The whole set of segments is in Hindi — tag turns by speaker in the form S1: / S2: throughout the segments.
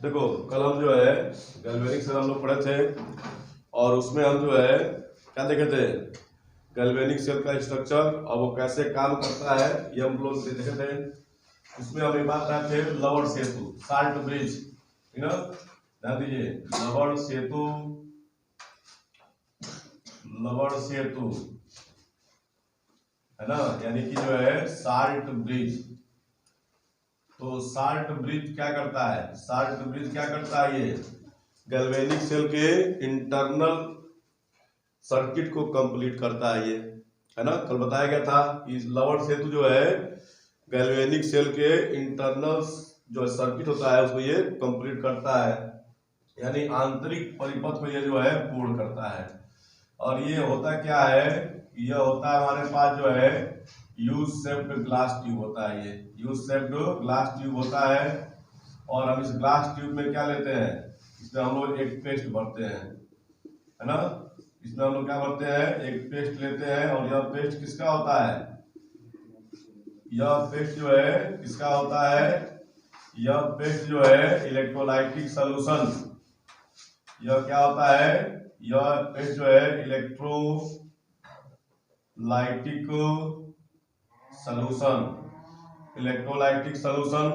S1: देखो कल हम जो है गैल्वेनिक सेल हम लोग पढ़े थे और उसमें हम जो है क्या देखे थे, गैल्वेनिक सेल का स्ट्रक्चर और वो कैसे काम करता है ये हम लोग देखे थे। उसमें हम एक बात रहे थे, लवण सेतु, साल्ट ब्रिज, ठीक है, ध्यान दीजिए, लवण सेतु, लवण सेतु है ना, यानी कि जो है साल्ट ब्रिज। तो साल्ट ब्रिज क्या करता है, साल्ट ब्रिज क्या करता है, ये गैल्वेनिक सेल के इंटरनल सर्किट को कंप्लीट करता है, ये है ना। कल बताया गया था कि लवण सेतु जो है गैल्वेनिक सेल के इंटरनल जो सर्किट होता है उसको ये कंप्लीट करता है, यानी आंतरिक परिपथ को ये जो है पूर्ण करता है। और ये होता क्या है, यह होता है हमारे पास जो है यू शेप्ड ग्लास ट्यूब होता है, ये यू शेप्ड ग्लास ट्यूब होता है। और हम इस ग्लास ट्यूब में क्या लेते हैं, इसमें हम लोग एक पेस्ट भरते हैं, है ना। इसमें हम लोग क्या भरते हैं, एक पेस्ट लेते हैं। और यह पेस्ट किसका होता है, यह पेस्ट जो है किसका होता है, यह पेस्ट जो है इलेक्ट्रोलाइटिक सॉल्यूशन, यह क्या होता है, यह पेस्ट जो है इलेक्ट्रोलाइटिक सॉल्यूशन, इलेक्ट्रोलाइटिक सॉल्यूशन।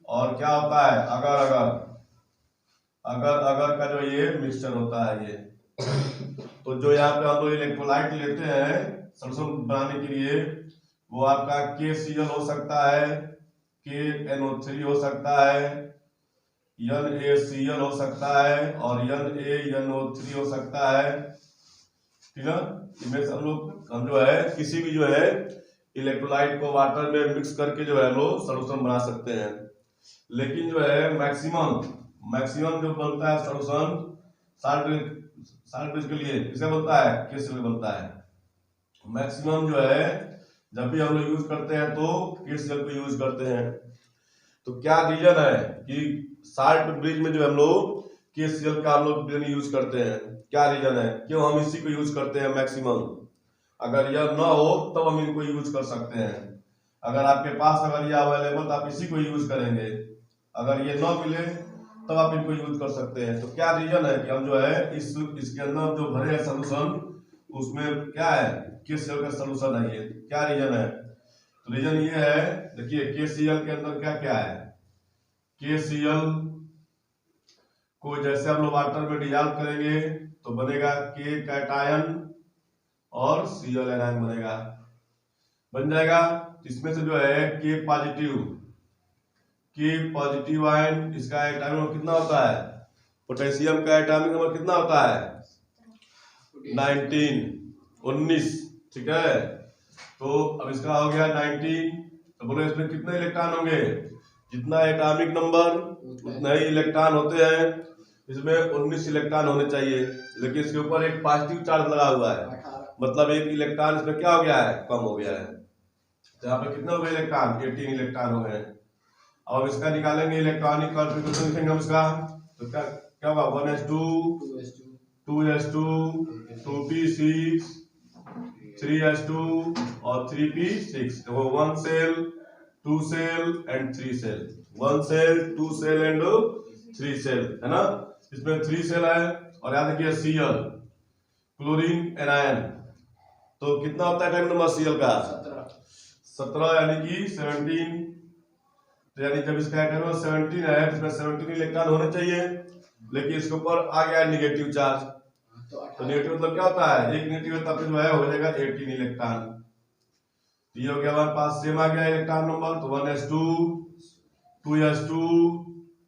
S1: और क्या होता है, अगर अगर अगर अगर का जो ये मिक्सचर होता है ये। तो जो यहाँ पे हम लोग इलेक्ट्रोलाइट लेते हैं सॉल्यूशन बनाने के लिए, वो आपका KCl हो सकता है, KNO3 हो सकता है, NaCl हो सकता है और NaNO3 हो सकता है, ठीक है। इनमें से हम जो है किसी भी जो है इलेक्ट्रोलाइट को वाटर में मिक्स करके जो है हम लोग सॉल्यूशन बना सकते हैं। लेकिन जो है मैक्सिमम जो बनता है सॉल्यूशन साल्ट ब्रिज के लिए किसे बनता है, KCl में बनता है। मैक्सिमम जो है जब भी हम लोग यूज करते हैं तो KCl को यूज करते हैं। तो क्या रीजन है कि साल्ट ब्रिज में जो हम लोग KCl का हम लोग यूज करते हैं, क्या रीजन है, क्यों हम इसी को यूज करते हैं मैक्सिमम। अगर यह ना हो तब हम इनको यूज कर सकते हैं। अगर आपके पास अगर ये अवेलेबल तो आप इसी को यूज करेंगे, अगर ये ना मिले तब आप इनको यूज कर सकते हैं। तो क्या रीजन है कि हम जो है इसके अंदर जो भरे हैं सोल्यूशन उसमें क्या है, KCl का सोल्यूशन है, ये क्या रीजन है। तो रीजन ये है, देखिए KCl के अंदर क्या क्या है, KCl को जैसे हम लोग वाटर में डिजॉल्व करेंगे तो बनेगा K कैटायन और Cl एनायन बनेगा, बन जाएगा। इसमें से जो है K पॉजिटिव आयन, इसका एटॉमिक नंबर कितना होता है, पोटेशियम का एटॉमिक नंबर कितना होता है 19, ठीक है। तो अब इसका हो गया 19, तो बोलो इसमें कितने इलेक्ट्रॉन होंगे, जितना एटॉमिक नंबर उतना ही इलेक्ट्रॉन होते हैं। इसमें 19 इलेक्ट्रॉन होने चाहिए, लेकिन इसके ऊपर एक पॉजिटिव चार्ज लगा हुआ है, मतलब एक इलेक्ट्रॉन इसमें क्या हो गया है, कम हो गया है। तो यहाँ पे कितने हो गए इलेक्ट्रॉन, 18 इलेक्ट्रॉन हो गए। अब इसका निकालेंगे इलेक्ट्रॉनिक कॉन्फ़िगरेशन लिखेंगे हम इसका, तो क्या होगा 1s2 2s2 2p6 3s2 और 3p6। देखो 1 cell 2 cell and 3 cell, 1 cell 2 cell and 3 cell, है ना। इसमें 3 सेल है। और याद रखिए Cl क्लोरीन एनायन, तो कितना होता है टाइम नंबर Cl का 17 यानी कि 17। तो यानी जब इसका एटम नंबर 17 है तो इसमें 17 इलेक्ट्रॉन होने चाहिए, लेकिन इसके ऊपर आ गया नेगेटिव चार्ज। तो नेगेटिव मतलब क्या होता है, एक नेगेटिव है तब जो है हो जाएगा 18 इलेक्ट्रॉन। तो ये हो गया हमारे पास सेम आ गया इलेक्ट्रॉन नंबर, तो 1s2 2s2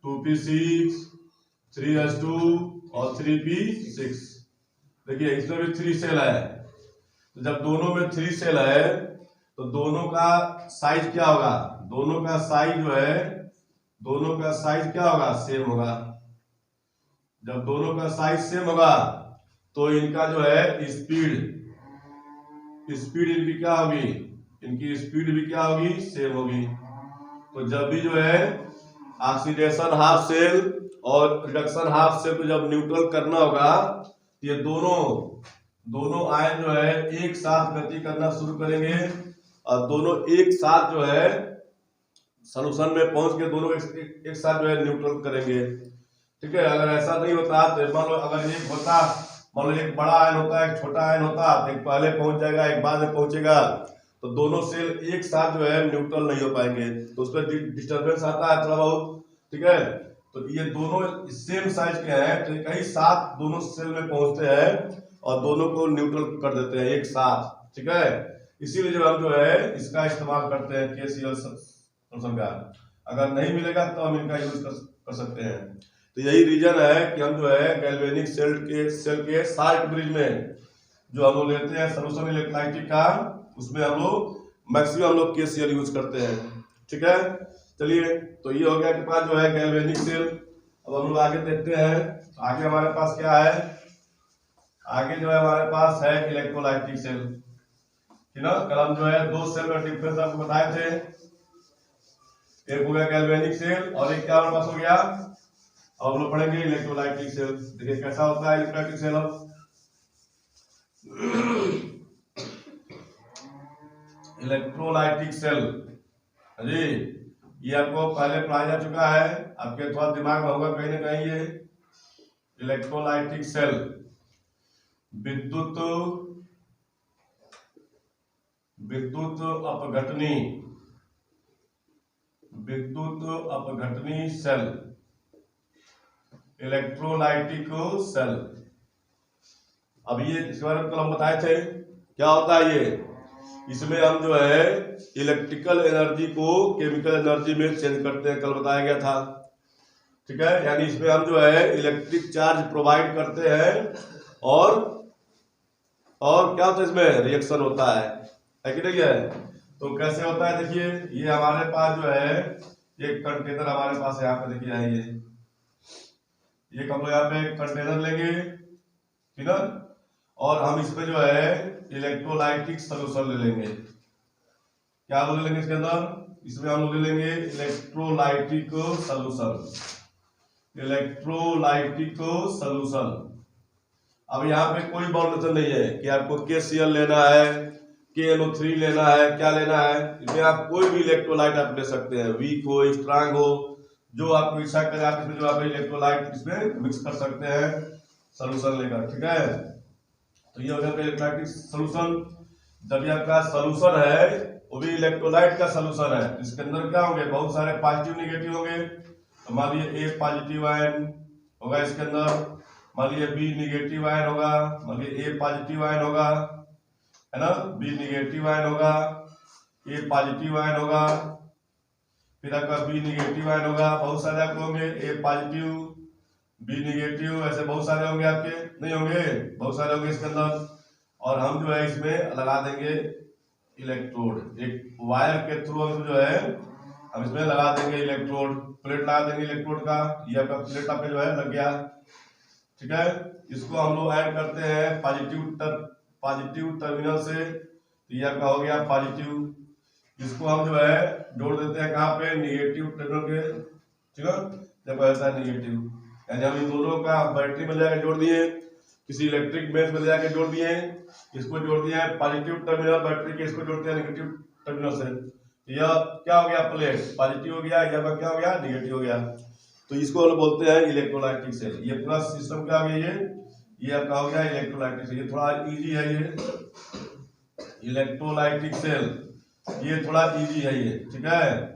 S1: 2p6 3s2 और 3p6। देखिए इसमें भी 3 सेल है, तो जब दोनों में 3 सेल है तो दोनों का साइज क्या होगा, दोनों का साइज जो है, दोनों का साइज क्या होगा, सेम होगा। जब दोनों का साइज सेम होगा तो इनका जो है स्पीड इनकी क्या होगी, इनकी स्पीड भी क्या होगी, सेम होगी। तो जब भी जो है ऑक्सीडेशन हाफ सेल और रिडक्शन हाफ सेल को जब न्यूट्रल करना होगा, ये दोनों आयन जो है एक साथ गति करना शुरू करेंगे और दोनों एक साथ जो है सॉल्यूशन में पहुंच के दोनों एक साथ जो है न्यूट्रल करेंगे। ठीक है, अगर ऐसा नहीं होता तो मान लो अगर एक होता, मान लो एक बड़ा आयन होता है एक छोटा आयन होता, तो एक पहले पहुंच जाएगा एक बाद में पहुंचेगा, तो दोनों सेल एक साथ जो है न्यूट्रल नहीं हो पाएंगे, तो उस पर डिस्टर्बेंस आता है थोड़ा बहुत। ठीक है, तो ये दोनों सेम साइज के हैं तो कहीं साथ दोनों सेल में पहुंचते हैं और दोनों को न्यूट्रल कर देते हैं एक साथ। ठीक है, इसीलिए जो हम जो है इसका इस्तेमाल करते हैं KCl सॉल्यूशन का। अगर नहीं मिलेगा तो हम इनका यूज कर सकते हैं। तो यही रीजन है कि हम जो है गैल्वेनिक सेल के साल्ट ब्रिज में जो हम लोग लेते हैं सॉल्यूशन इलेक्ट्रोलाइटिक का, उसमें हम लोग मैक्सिमम हम लोग KCl यूज करते हैं। ठीक है, चलिए तो ये हो गया कि पास जो है गैल्वेनिक सेल। अब हम लोग आगे देखते हैं, आगे हमारे पास क्या है, आगे जो है हमारे पास है इलेक्ट्रोलाइटिक सेल। ठीक ना, कल हम जो है दो सेल का डिफरेंस आपको बताए थे, एक हो गया गैल्वेनिक सेल और एक क्या हमारे पास हो गया, अब हम लोग पढ़ेंगे इलेक्ट्रोलाइटिक सेल। देखिए कैसा होता है इलेक्ट्रोलाइटिक सेल। अब इलेक्ट्रोलाइटिक सेल जी, ये आपको पहले पढ़ाया जा चुका है, आपके थोड़ा दिमाग में होगा कहीं ना कहीं। ये इलेक्ट्रोलाइटिक सेल विद्युत अपघटनी सेल, इलेक्ट्रोलाइटिक सेल। अब ये इसके बारे में कल हम बताए थे क्या होता है ये, इसमें हम जो है इलेक्ट्रिकल एनर्जी को केमिकल एनर्जी में चेंज करते हैं, कल बताया गया था। ठीक है, यानी इसमें हम जो है इलेक्ट्रिक चार्ज प्रोवाइड करते हैं और क्या होता है इसमें रिएक्शन होता है कि नहीं है। तो कैसे होता है देखिए, ये हमारे पास जो है एक कंटेनर हमारे पास यहाँ पे देखिए है, ये हम लोग यहाँ पे कंटेनर लेंगे, ठीक है, और हम इसमें जो है इलेक्ट्रोलाइटिक सॉल्यूशन ले लेंगे। क्या ले लेंगे इसके अंदर, इसमें हम लोग ले लेंगे इलेक्ट्रोलाइटिक सॉल्यूशन। अब यहाँ पे कोई बाउंडेशन नहीं है कि आपको KCl लेना है, KNO3 लेना है, क्या लेना है। इसमें आप कोई भी इलेक्ट्रोलाइट आप ले सकते हैं, वीक हो स्ट्रांग हो, जो आपको इच्छा करे आप इसमें जो आप इलेक्ट्रोलाइट इसमें मिक्स कर सकते हैं सॉल्यूशन लेकर। ठीक है, तो ये हो गया इलेक्ट्रोलाइटिक सॉल्यूशन। जब ये आपका सॉल्यूशन है वो भी इलेक्ट्रोलाइट का सॉल्यूशन है, इसके अंदर क्या होंगे, बहुत सारे पॉजिटिव निगेटिव होंगे। तो मान लीजिए A पॉजिटिव आयन होगा इसके अंदर, मान लीजिए B निगेटिव आयन होगा, मान लीजिए A पॉजिटिव आयन होगा, है ना, B निगेटिव आयन होगा, A पॉजिटिव आयन होगा, फिर आपका B निगेटिव आयन होगा, बहुत सारे आपके होंगे, A पॉजिटिव B निगेटिव, ऐसे बहुत सारे होंगे आपके, नहीं होंगे, बहुत सारे होंगे इसके अंदर। और हम जो है इसमें लगा देंगे इलेक्ट्रोड, एक वायर के थ्रू हम जो है हम इसमें लगा देंगे इलेक्ट्रोड, प्लेट लगा देंगे इलेक्ट्रोड का, ये आपका प्लेट आपके जो है लग गया। ठीक है, इसको हम लोग ऐड करते हैं पॉजिटिव टर्मिनल से, तो ये आपका हो गया पॉजिटिव। इसको हम जो है जोड़ देते हैं कहाँ पे, निगेटिव टर्मिनल के। ठीक है, जब ऐसा है निगेटिव, यानी हम इन दोनों का बैटरी में जाकर जोड़ दिए, किसी इलेक्ट्रिक बेस में जाकर जोड़ दिए, इसको जोड़ दिया है पॉजिटिव टर्मिनल बैटरी के, इसको जोड़ दिया नेगेटिव टर्मिनल से। यह क्या हो गया, प्लेट पॉजिटिव हो गया, यह क्या हो गया, नेगेटिव हो गया। तो इसको हम बोलते हैं इलेक्ट्रोलाइटिक सेल। ये पूरा सिस्टम क्या हो गया, ये आपका हो गया इलेक्ट्रोलाइटिक सेल। ये थोड़ा इजी है, ये इलेक्ट्रोलाइटिक सेल ये थोड़ा इजी है ये। ठीक है,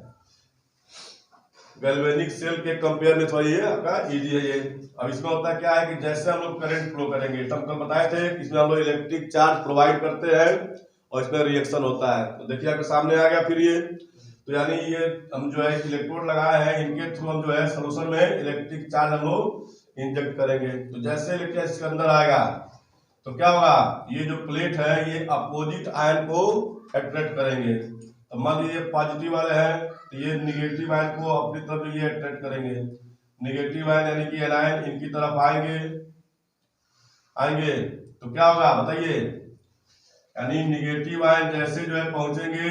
S1: गैल्वेनिक सेल के कंपेयर में थोड़ा ये आपका इजी है ये। अब इसमें होता है क्या है कि जैसे हम लोग करंट फ्लो करेंगे, तो हम बताए थे कि इसमें हम लोग इलेक्ट्रिक चार्ज प्रोवाइड करते हैं और इसमें रिएक्शन होता है। तो देखिए आपके सामने आ गया फिर ये, तो यानी ये हम जो है इलेक्ट्रोड लगाए हैं, इनके थ्रू हम जो है सोल्यूशन में इलेक्ट्रिक चार्ज हम लोग इंजेक्ट करेंगे। तो जैसे इलेक्ट्रिक इसके अंदर आएगा तो क्या होगा, ये जो प्लेट है ये अपोजिट आयन को अट्रैक्ट करेंगे। तो मान लीजिए पॉजिटिव वाले हैं तो ये निगेटिव आयन को अपनी तरफ ये अट्रैक्ट करेंगे, निगेटिव आयन यानी कि एनायन इनकी तरफ आएंगे तो क्या होगा बताइए, यानी निगेटिव आयन जैसे जो है पहुंचेंगे,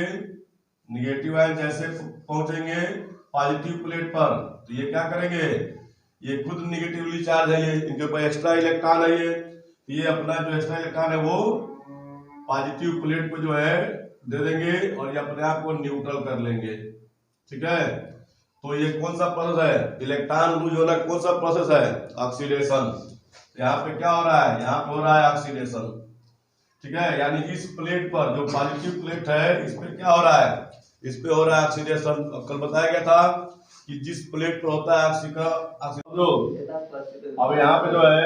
S1: निगेटिव आयन जैसे पहुंचेंगे पॉजिटिव प्लेट पर, तो ये क्या करेंगे, ये खुद निगेटिवली चार्ज है, ये इनके ऊपर एक्स्ट्रा इलेक्ट्रॉन है, ये अपना जो एक्स्ट्रा इलेक्ट्रॉन है वो पॉजिटिव प्लेट को जो है दे देंगे और ये अपने आप को न्यूट्रल कर लेंगे। ठीक है। तो ये कौन सा प्रोसेस है, इलेक्ट्रॉन लूज होना कौन सा प्रोसेस है, ऑक्सीडेशन। यहाँ पे क्या हो रहा है, यहाँ पे हो रहा है ऑक्सीडेशन, ठीक है। यानी इस प्लेट पर जो पॉजिटिव प्लेट है इस पे क्या हो रहा है, इस पे हो रहा है ऑक्सीडेशन। कल बताया गया था कि जिस प्लेट पर होता है अब यहाँ पे जो है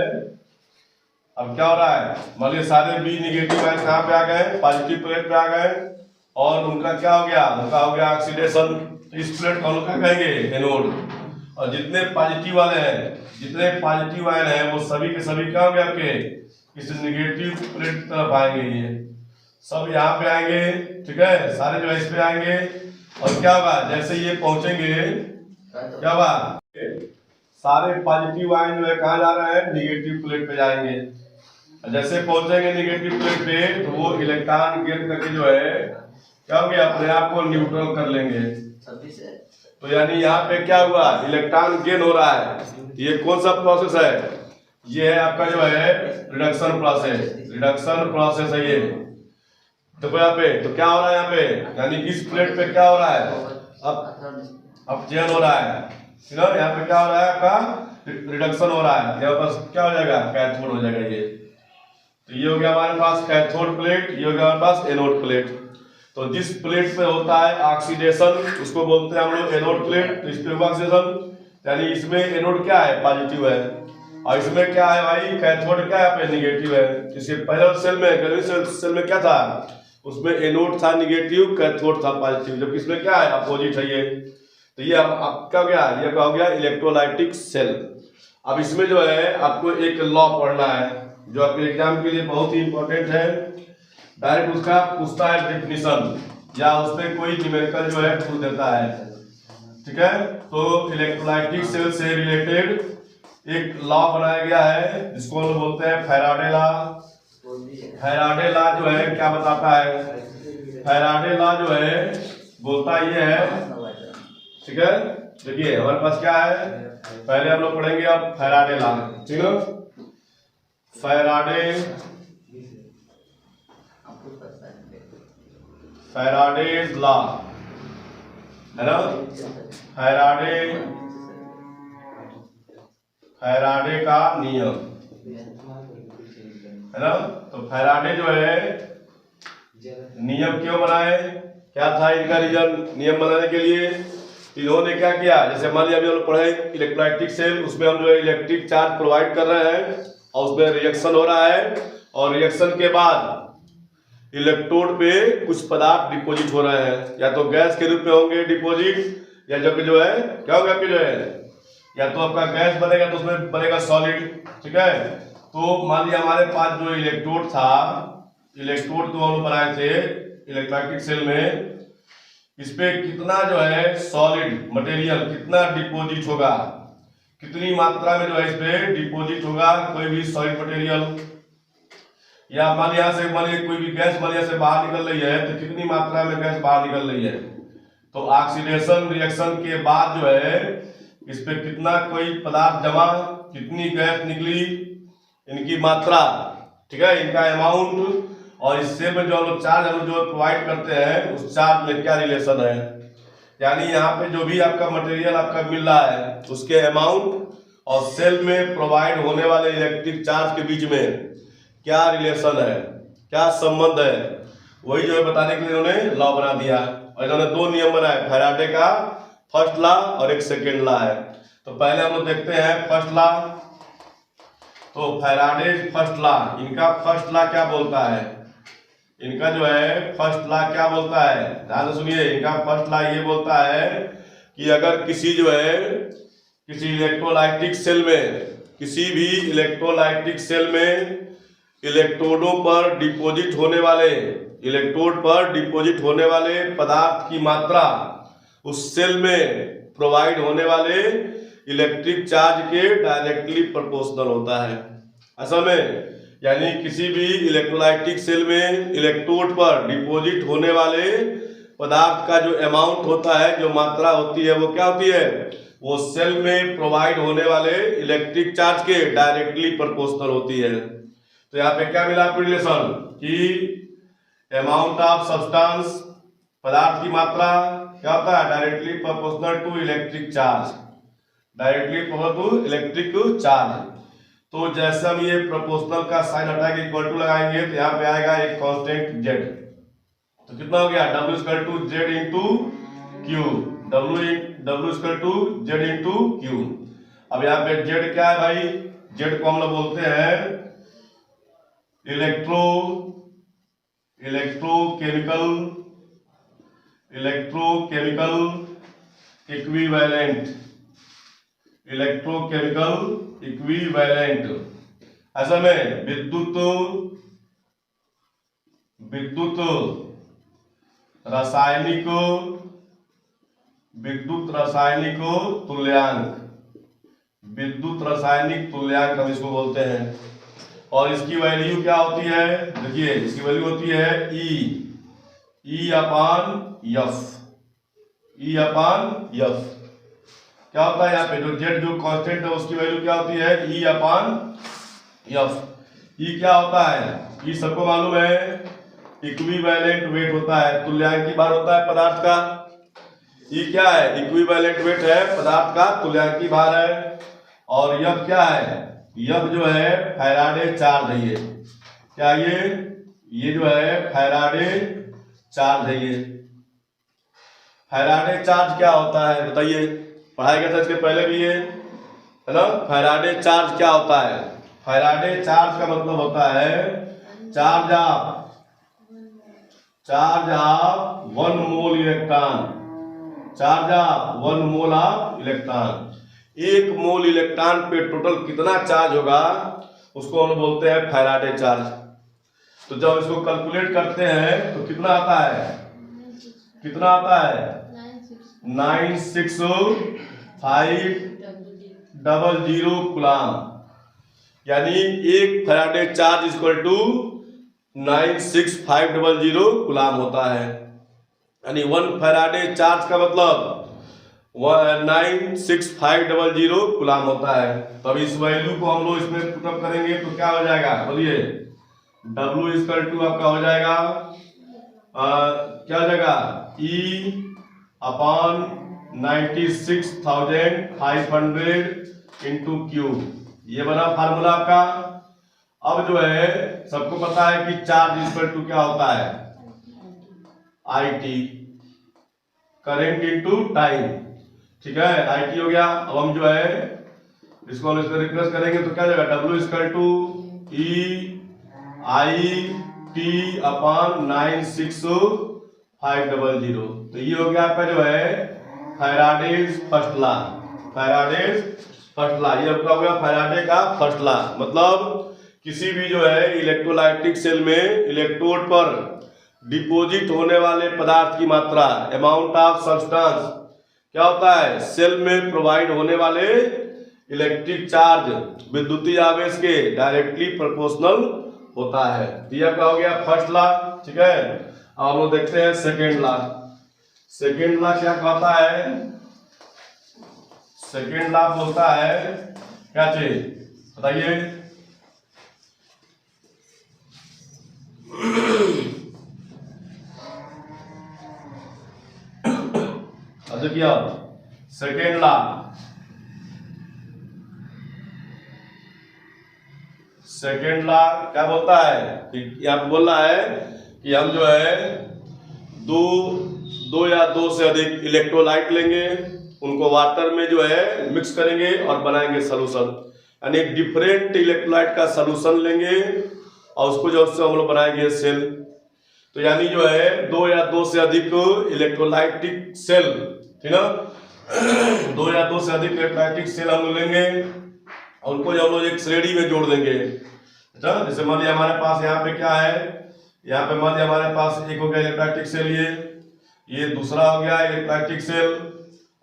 S1: अब क्या हो रहा है, मान लीजिए सारे बी निगेटिव आयन कहाँ पे आ गए, पॉजिटिव प्लेट पे आ गए और उनका क्या हो गया, उनका हो गया ऑक्सीडेशन। तो इस प्लेट को हम क्या कहेंगे, एनोड। और जितने पॉजिटिव वाले हैं, जितने पॉजिटिव आयन हैं वो सभी के सभी क्या हो गए आपके इस निगेटिव प्लेट की तरफ आएंगे, ये सब यहाँ पे आएंगे, ठीक है। सारे जो है इस पे आएंगे और क्या होगा, जैसे ये पहुंचेंगे क्या होगा, सारे पॉजिटिव आयन जो है कहाँ जा रहे हैं, निगेटिव प्लेट पे जाएंगे। जैसे पहुंचेंगे निगेटिव प्लेट पे तो वो इलेक्ट्रॉन गेन करके जो है क्या हो गया, अपने आप को न्यूट्रल कर लेंगे। तो यानी यहाँ पे क्या हुआ, इलेक्ट्रॉन गेन हो रहा है। ये कौन सा प्रोसेस है, ये है आपका जो है रिडक्शन प्रोसेस, रिडक्शन प्रोसेस है ये। देखो यहाँ पे तो क्या हो रहा है, यहाँ पे यानी इस प्लेट पे क्या हो रहा है, अब चेंज हो रहा है, ठीक है। यहाँ पे क्या हो रहा है, आपका रिडक्शन हो रहा है। यहाँ पर क्या हो जाएगा, कैथोड हो जाएगा ये। तो ये हो गया हमारे पास कैथोड प्लेट, ये हो गया हमारे पास एनोड प्लेट। तो जिस प्लेट पे होता है ऑक्सीडेशन उसको बोलते हैं हम लोग एनोड प्लेट। तो इस पे ऑक्सीडेशन यानी इसमें एनोड क्या है, पॉजिटिव है, और इसमें क्या है भाई, कैथोड क्या है, पे निगेटिव है। इसके पहले सेल में सेल में क्या था, उसमें एनोड था निगेटिव, कैथोड था पॉजिटिव, जबकि इसमें क्या है, अपोजिट है ये। तो ये अब क्या हो गया, ये क्या हो गया, इलेक्ट्रोलाइटिक सेल। अब इसमें जो है आपको एक लॉ पढ़ना है जो आपके एग्जाम के लिए बहुत ही इंपॉर्टेंट है। डायरेक्ट उसका पूछता है डेफिनेशन या उसमें कोई न्यूमेरिकल जो है पूछ देता है, ठीक है। तो इलेक्ट्रोलाइटिक सेल से रिलेटेड एक लॉ बनाया गया है जिसको हम बोलते हैं फैराडे लॉ। फैराडे लॉ जो है क्या बताता है, फैराडे लॉ जो है बोलता ये है, ठीक है। देखिए हमारे पास क्या है, पहले हम लोग पढ़ेंगे अब फैराडे लॉ, ठीक है। फैराडेज लॉ है ना, फैराडे का नियम है ना। तो फैराडे जो है नियम क्यों बनाए, क्या था इनका रीजन नियम बनाने के लिए। इन्होंने क्या किया, जैसे मान लिया अभी हम लोग पढ़े इलेक्ट्रोलाइटिक सेल, उसमें हम जो है इलेक्ट्रिक चार्ज प्रोवाइड कर रहे हैं और उसमें रिएक्शन हो रहा है, और रिएक्शन के बाद इलेक्ट्रोड पे कुछ पदार्थ डिपॉजिट हो रहे हैं, या तो गैस के रूप में होंगे डिपॉजिट, या जब जो है क्या होगा आपके जो है, या तो आपका गैस बनेगा तो उसमें बनेगा सॉलिड, ठीक है। तो मान लिया हमारे पास जो इलेक्ट्रोड था, इलेक्ट्रोड तो हम बनाए थे इलेक्ट्रोलाइटिक सेल में, इस पे कितना जो है सॉलिड मटेरियल कितना डिपॉजिट होगा, कितनी मात्रा में जो है इस पे डिपॉजिट होगा कोई भी सॉलिड मटेरियल, या मान यहाँ से मान कोई भी गैस मान से बाहर निकल रही है तो कितनी मात्रा में गैस बाहर निकल रही है। तो ऑक्सीडेशन रिएक्शन के बाद जो है इस पे कितना कोई पदार्थ जमा, कितनी गैस निकली, इनकी मात्रा, ठीक है, इनका अमाउंट, और इससे में जो हम लोग चार्ज हम जो प्रोवाइड करते हैं उस चार्ज में क्या रिलेशन है। यानी यहाँ पे जो भी आपका मटेरियल आपका मिल रहा है उसके अमाउंट और सेल में प्रोवाइड होने वाले इलेक्ट्रिक चार्ज के बीच में क्या रिलेशन है, क्या संबंध है, वही जो है बताने के लिए इन्होंने लॉ बना दिया। और इन्होंने दो नियम बनाए, फैराडे का फर्स्ट लॉ और एक सेकेंड लॉ है। तो पहले हम लोग देखते हैं फर्स्ट लॉ। तो फैराडे फर्स्ट लॉ, इनका फर्स्ट लॉ क्या बोलता है, इनका जो है फर्स्ट लॉ क्या बोलता है, ध्यान से सुनिए। इनका फर्स्ट लॉ ये बोलता है कि अगर किसी जो है किसी इलेक्ट्रोलाइटिक सेल में, किसी भी इलेक्ट्रोलाइटिक सेल में इलेक्ट्रोडों पर डिपॉजिट होने वाले, इलेक्ट्रोड पर डिपॉजिट होने वाले पदार्थ की मात्रा उस सेल में प्रोवाइड होने वाले इलेक्ट्रिक चार्ज के डायरेक्टली प्रोपोर्शनल होता है। असल में यानी किसी भी इलेक्ट्रोलाइटिक सेल में इलेक्ट्रोड पर डिपॉजिट होने वाले पदार्थ का जो अमाउंट होता है, जो मात्रा होती है, वो क्या होती है, वो सेल में प्रोवाइड होने वाले इलेक्ट्रिक चार्ज के डायरेक्टली प्रोपोर्शनल होती है। तो यहाँ पे क्या मिला आपको रिलेशन कि अमाउंट ऑफ सब्सटेंस पदार्थ की मात्रा क्या होता है, directly proportional to electric charge, directly proportional to electric charge. तो जैसे हम ये प्रोपोर्शनल का साइन हटा के इक्वल टू लगाएंगे तो यहाँ पे आएगा एक कांस्टेंट जेड। तो कितना हो गया, W equal to z into q, W equal to z into q. अब यहाँ पे जेड क्या है भाई, जेड को हम लोग बोलते हैं इलेक्ट्रोकेमिकल इक्विवेलेंट, ऐसा में विद्युत रासायनिक तुल्यांक हम इसको बोलते हैं। और इसकी वैल्यू क्या होती है, देखिए इसकी वैल्यू होती है ई अपान एफ। क्या होता है यहाँ पे जो जेड जो कांस्टेंट है उसकी वैल्यू क्या होती है, ई अपान एफ। ई क्या होता है, ई सबको मालूम है इक्विवेलेंट वेट होता है, तुल्यांकी भार होता है पदार्थ का। ई क्या है, इक्विवेलेंट वेट है पदार्थ का, तुल्यांकी भार है। और एफ क्या है, एफ जो है फैराडे चार्ज है, ये क्या ये जो है फैराडे चार्ज है। ये फैराडे चार्ज क्या होता है बताइए, पढ़ाई क्या था इसके पहले भी ये है ना। फैराडे चार्ज क्या होता है, फैराडे चार्ज का मतलब होता है charge of 1 mole electron, charge of 1 mole of electron. 1 mole electron पे टोटल कितना चार्ज होगा उसको हम बोलते हैं फैराडे चार्ज। तो जब इसको कैलकुलेट करते हैं तो कितना आता है, 96500 कूलाम, यानी 1 Faraday charge equal to 96500 coulomb होता है। यानी 1 फैराडे चार्ज का मतलब 96500 कूलाम होता है। तो अब इस वैल्यू को हम लोग इसमें पुटअप करेंगे तो क्या हो जाएगा बोलिए, W इक्वल टू आपका हो जाएगा क्या हो जाएगा, E अपान 96,500 इंटू क्यू, ये बना फार्मूला आपका। अब जो है सबको पता है कि चार्ज इक्वल टू क्या होता है, IT, करंट इंटू टाइम, ठीक है, IT हो गया। अब हम जो है इसको हम इसमें रिप्लेस करेंगे तो क्या हो जाएगा, W इक्वल टू EIT अपान 96500। तो ये हो गया आपका जो है फैराडेज फर्स्ट लॉ, ये आपका हो गया फैराडे का फर्स्ट लॉ। मतलब किसी भी जो है इलेक्ट्रोलाइटिक सेल में इलेक्ट्रोड पर डिपॉजिट होने वाले पदार्थ की मात्रा, अमाउंट ऑफ सब्सटेंस, क्या होता है, सेल में प्रोवाइड होने वाले इलेक्ट्रिक चार्ज विद्युतीय आवेश के डायरेक्टली प्रोपोर्शनल होता है। ये आपका हो गया फर्स्ट लॉ, ठीक है। अब हम लोग देखते हैं सेकेंड लॉ। सेकेंड लॉ क्या कहता है, सेकेंड लॉ बोलता है क्या चीज बताइए, देखिए सेकेंड लॉ, सेकेंड लॉ क्या बोलता है कि यहाँ पे बोल रहा है कि हम जो है दो या दो से अधिक इलेक्ट्रोलाइट लेंगे, उनको वाटर में जो है मिक्स करेंगे और बनाएंगे सॉल्यूशन। यानी डिफरेंट इलेक्ट्रोलाइट का सॉल्यूशन लेंगे और उसको जो हम लोग बनाएंगे सेल। तो यानी जो है 2 या 2 से अधिक इलेक्ट्रोलाइटिक सेल, ठीक ना, 2 या 2 से अधिक इलेक्ट्रोलाइटिक सेल हम लोग लेंगे और उनको हम लोग एक श्रेणी में जोड़ देंगे। अच्छा, जैसे मान लिया हमारे पास यहाँ पे क्या है, यहाँ पे मान लिया हमारे पास एक हो गया इलेक्ट्रोलाइटिक सेल, ये दूसरा हो गया इलेक्ट्रोलाइटिक सेल,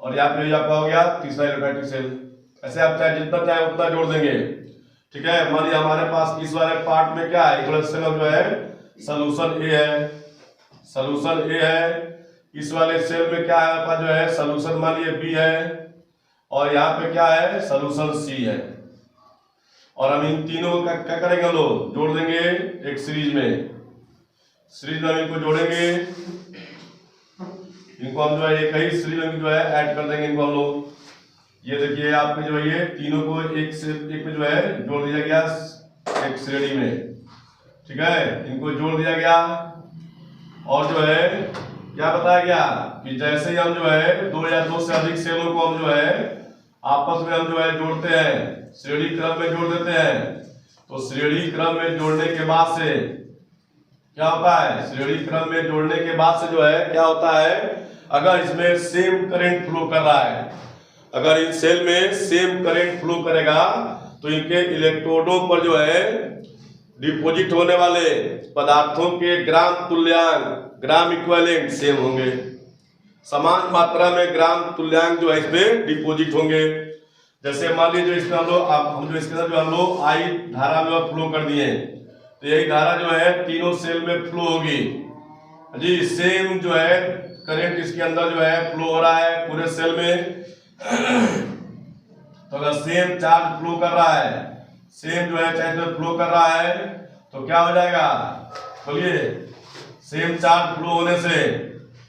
S1: और यहाँ पे आपका हो गया तीसरा इलेक्ट्रोलाइटिक सेल। ऐसे आप चाहे जितना चाहे उतना जोड़ देंगे, ठीक है। मान लिया हमारे पास इस वाले पार्ट में क्या है, इलेक्ट्रोलाइटिक सेल जो है सॉल्यूशन ए है, सॉल्यूशन ए है। इस वाले सेल में क्या है आपका जो है सॉल्यूशन मान लिया बी है, और यहाँ पे क्या है सॉल्यूशन सी है। और हम इन तीनों का क्या करेंगे, हम लोग जोड़ देंगे एक सीरीज में, हम इनको जोड़ेंगे इनको हम जो है एक ही श्रेणी में जो है ऐड कर देंगे इनको हम लोग। ये देखिए आपके जो है ये तीनों को एक से एक में जो है जोड़ दिया गया एक श्रेणी में, ठीक है, इनको जोड़ दिया गया। और जो है क्या बताया गया कि जैसे ही हम जो है दो या दो से अधिक सेलों को हम जो है आपस में हम जो है जोड़ते हैं, श्रेणी क्रम में जोड़ देते हैं, तो श्रेणी क्रम में जोड़ने के बाद से क्या होता है, श्रेणी क्रम में जोड़ने के बाद से जो है क्या होता है, अगर इसमें सेम करंट फ्लो कर रहा है, अगर इन सेल में सेम करंट फ्लो करेगा तो इनके इलेक्ट्रोडों पर जो है डिपॉजिट होने वाले पदार्थों के ग्राम तुल्यांक, ग्राम इक्विवेलेंट सेम होंगे, समान मात्रा में ग्राम तुल्यांक जो है इसमें डिपॉजिट होंगे। जैसे मान लीजिए इसमें हम जो इसके अंदर जो हम लोग आई धारा में फ्लो कर दिए, तो यही धारा जो है तीनों सेल में फ्लो होगी जी, सेम जो है करंट इसके अंदर जो है फ्लो हो रहा है पूरे सेल में। तो अगर सेम चार्ज फ्लो कर रहा है, सेम जो है चार्ज में फ्लो कर रहा है, तो क्या हो जाएगा, बोलिए, सेम चार्ज फ्लो होने से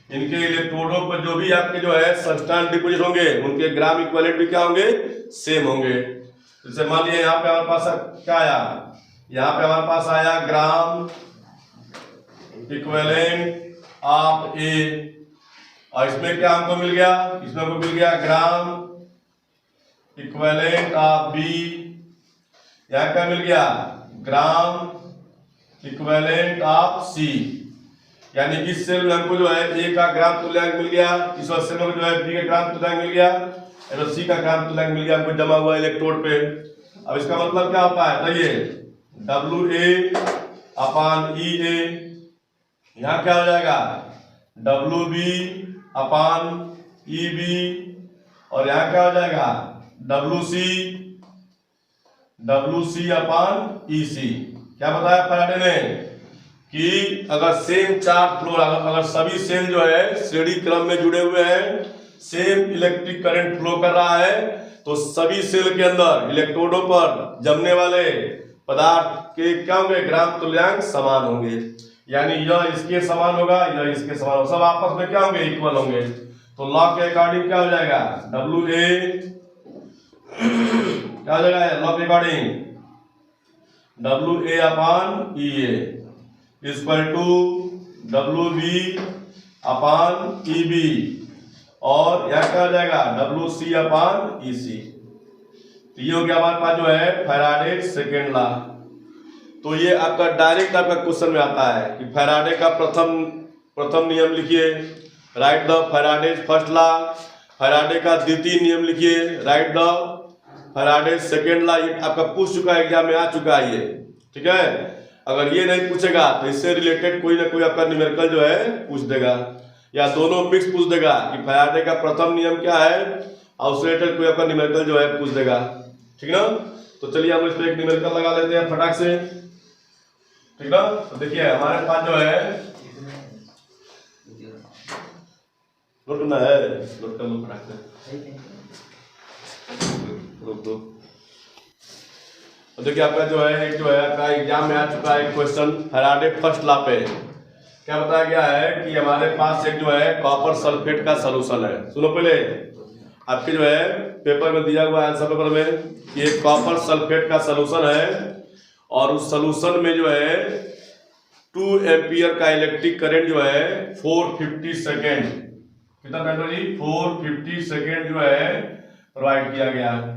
S1: इनके इलेक्ट्रोडों पर जो भी आपके जो है सब्सटेंस डिपॉजिट होंगे उनके ग्राम इक्विवेलेंट भी क्या होंगे, सेम होंगे। जैसे मान लीजिए यहाँ पे हमारे पास क्या आया, यहाँ पे हमारे पास आया ग्राम इक्विवेलेंट ऑफ ए, और इसमें क्या हमको मिल गया, इसमें हमको मिल गया ग्राम इक्विवेलेंट ऑफ बी, यहाँ क्या मिल गया, ग्राम इक्विवेलेंट ऑफ सी। यानी इस सेल में हमको जो है ए का ग्राम तुल्यांक मिल गया, इस सेल में जो है बी का ग्राम तुल्यांक मिल गया, और सी का ग्राम तुल्यांक मिल गया हमको जमा हुआ इलेक्ट्रोड पे। अब इसका मतलब क्या होता है, देखिए WA अपान EA, यहाँ क्या हो जाएगा WB अपान EB, और यहाँ क्या हो जाएगा WC अपान EC। क्या बताया फैराडे ने कि अगर सेम चार्ज फ्लो, अगर सभी सेल जो है श्रेणी क्रम में जुड़े हुए हैं, सेम इलेक्ट्रिक करंट फ्लो कर रहा है, तो सभी सेल के अंदर इलेक्ट्रोडों पर जमने वाले पदार्थ के क्या होंगे, ग्राम तुल्यांक समान होंगे। यानी यह इसके समान होगा, यह इसके समान होगा, सब आपस में क्या होंगे, इक्वल होंगे। तो लॉ के अकॉर्डिंग क्या हो जाएगा, WA क्या हो जाएगा, लॉ के according WA upon EA equal to WB upon EB, और यह क्या हो जाएगा WC अपान EC। तो ये हो गया हमारे पास जो है फैराडे सेकेंड लॉ। तो ये आपका डायरेक्ट आपका क्वेश्चन में आता है कि फैराडे का प्रथम नियम लिखिए, right the Faraday's first law. Faraday का द्वितीय नियम लिखिए, right the Faraday's second law. ये आपका पूछ चुका है, एग्जाम में आ चुका है ये, ठीक है। अगर ये नहीं पूछेगा तो इससे रिलेटेड कोई ना कोई आपका न्यूमेरिकल जो है पूछ देगा, या दोनों मिक्स पूछ देगा कि फैराडे का प्रथम नियम क्या है, और उससे रिलेटेड कोई आपका न्यूमेरिकल जो है पूछ देगा, ठीक ना। तो चलिए हम इस पर एक न्यूमेरिकल लगा लेते हैं फटाक से, ठीक ना। तो देखिए हमारे पास जो है नोट करना है, नोट कर लो फटाक से, रोक दो। तो देखिए आपका जो है एक जो है आपका एग्जाम में आ चुका है क्वेश्चन फैराडे फर्स्ट लॉ पे। क्या बताया गया है कि हमारे पास एक जो है कॉपर सल्फेट का सॉल्यूशन है। सुनो पहले, आपके जो है पेपर में दिया हुआ है आंसर पेपर में कि एक कॉपर सल्फेट का सॉल्यूशन है, और उस सॉल्यूशन में जो है 2 एम्पियर का इलेक्ट्रिक करंट जो है 450 सेकेंड, कितना करंट जी, 450 सेकेंड जो है प्रोवाइड किया गया है।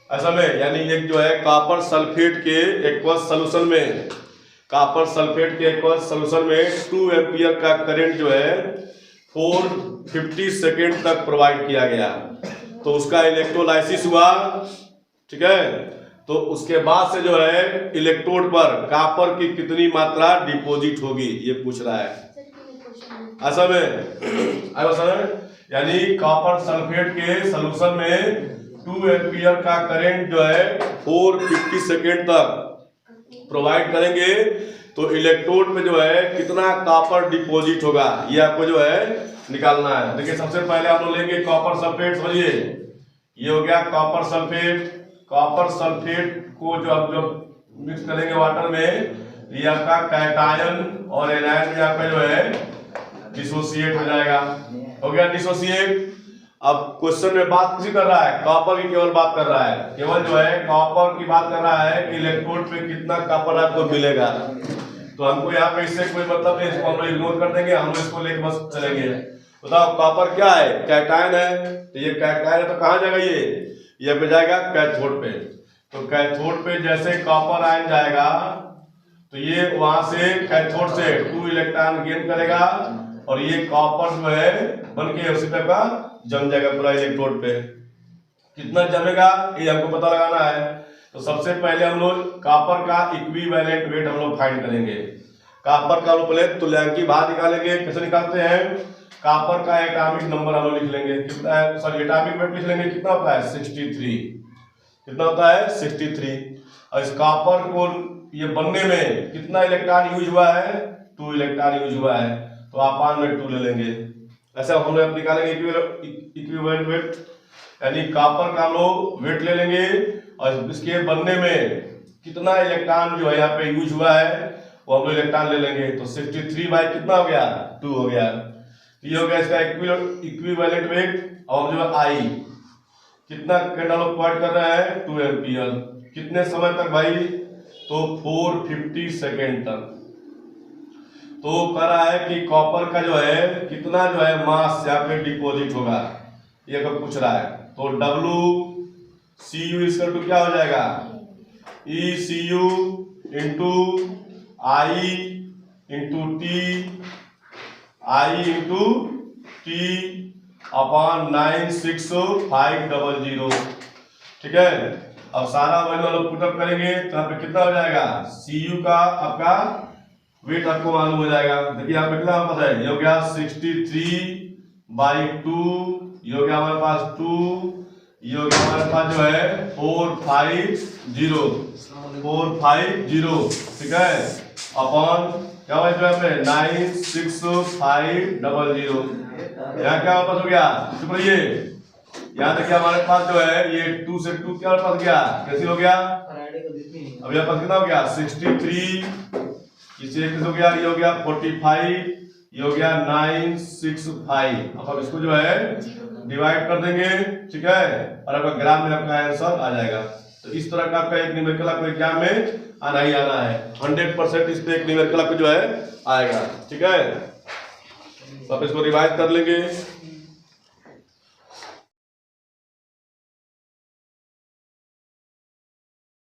S1: ऐसा में यानी एक जो है कॉपर सल्फेट के एक्वस सॉल्यूशन में, कॉपर सल्फेट के एक्वस सॉल्यूशन में 2 एम्पियर का करंट जो है 450 सेकेंड तक प्रोवाइड किया गया। तो उसका इलेक्ट्रोलाइसिस हुआ, ठीक है। तो उसके बाद से जो है इलेक्ट्रोड पर कॉपर की कितनी मात्रा डिपॉजिट होगी ये पूछ रहा है। ऐसा में यानी कॉपर सल्फेट के सॉल्यूशन में 2 एम्पियर का करंट जो है 450 सेकेंड तक प्रोवाइड करेंगे, तो इलेक्ट्रोड पे जो है कितना कॉपर डिपॉजिट होगा ये आपको जो है निकालना है। देखिए सबसे पहले आप लोग लेंगे कॉपर सल्फेट, समझिए ये हो गया कॉपर सल्फेट। कॉपर सल्फेट को जो आप जो मिक्स करेंगे वाटर में, ये आपका कैटायन और एनायन में आपका जो है डिसोसिएट हो जाएगा। हो गया डिसोसिएट। अब क्वेश्चन में बात किसी कर रहा है, कॉपर की केवल बात कर रहा है, केवल जो है कॉपर की बात कर रहा है कि इलेक्ट्रोड पे कितना कॉपर आपको मिलेगा। तो हमको यहाँ पे इससे कोई मतलब नहीं, इसको हम लोग इग्नोर कर देंगे, हम लोग इसको लेके बस चलेंगे। बताओ कॉपर क्या है, कैटायन है, तो ये कैटायन है तो कहाँ जाएगा, ये पे जाएगा कैथोड पे। तो कैथोड पे जैसे कॉपर आयन जाएगा तो ये वहां से कैथोड से 2 इलेक्ट्रॉन गेन करेगा और ये कॉपर जो है बन के उसी टाइप का जम जाएगा पूरा इलेक्ट्रोड पे। कितना जमेगा ये हमको पता लगाना है। तो सबसे पहले हम लोग कॉपर का इक्विवेलेंट वेट हम लोग फाइंड करेंगे। कॉपर का पहले तुल्यांकी भार निकालेंगे। कैसे निकालते हैं, कॉपर का एटॉमिक नंबर हम लोग लिख लेंगे, कितना है, सॉरी एटॉमिक वेट लिख लेंगे, कितना होता है 63। कितना होता है 63। और इस कॉपर को ये बनने में कितना इलेक्ट्रॉन यूज हुआ है, 2 इलेक्ट्रॉन यूज हुआ है, तो अपान में 2 ले लेंगे। ऐसे हम लोग निकालेंगे इक्विवेलेंट वेट, यानी कॉपर का हम लोग वेट ले लेंगे और इसके बनने में कितना इलेक्ट्रॉन जो है यहाँ पे यूज हुआ है वो हम लोग इलेक्ट्रॉन ले लेंगे। तो 63 बाई कितना हो गया 2 हो गया। ये हो गया इसका इक्विवेलेंट वेट। और जो आई कितना कैंडल पॉइंट कर रहे हैं 2 एम्पियर। कितने समय तक भाई, तो 450 सेकेंड तक। तो कह रहा है कि कॉपर का जो है कितना जो है मास यहाँ पे डिपॉजिट होगा, ये कब पूछ रहा है। तो WCU इसका टू क्या हो जाएगा, ECU इंटू आई इंटू टी अपॉन 96500। ठीक है, अब सारा वैल्यू हम लोग पुटअप करेंगे तो यहाँ पे कितना हो जाएगा, CU का आपका वेट आपको मालूम हो जाएगा। देखिए यहाँ पे कितना हमारे पास है, ये हो गया 63/2, ये हो गया हमारे पास 2, ये हो गया हमारे पास जो है 450। ठीक है, अपॉन क्या हुआ जो है 96500। यहाँ क्या हमारे पास हो गया, चुप रहिए, यहाँ देखिए हमारे पास जो है ये 2 से 2 क्या हमारे पास गया, कैसे हो गया, अब यहाँ पास कितना हो गया 63, इसे कैसे हो गया, ये हो गया 45, ये हो गया 965। अब इसको जो है डिवाइड कर देंगे, ठीक है, और आपका ग्राम में आपका आंसर आ जाएगा। तो इस तरह का आपका एक न्यूमेरिकल आपको एग्जाम में आना ही आना है, 100% इस पे एक न्यूमेरिकल आपको जो है आएगा। ठीक है, तो आप इसको रिवाइज कर लेंगे।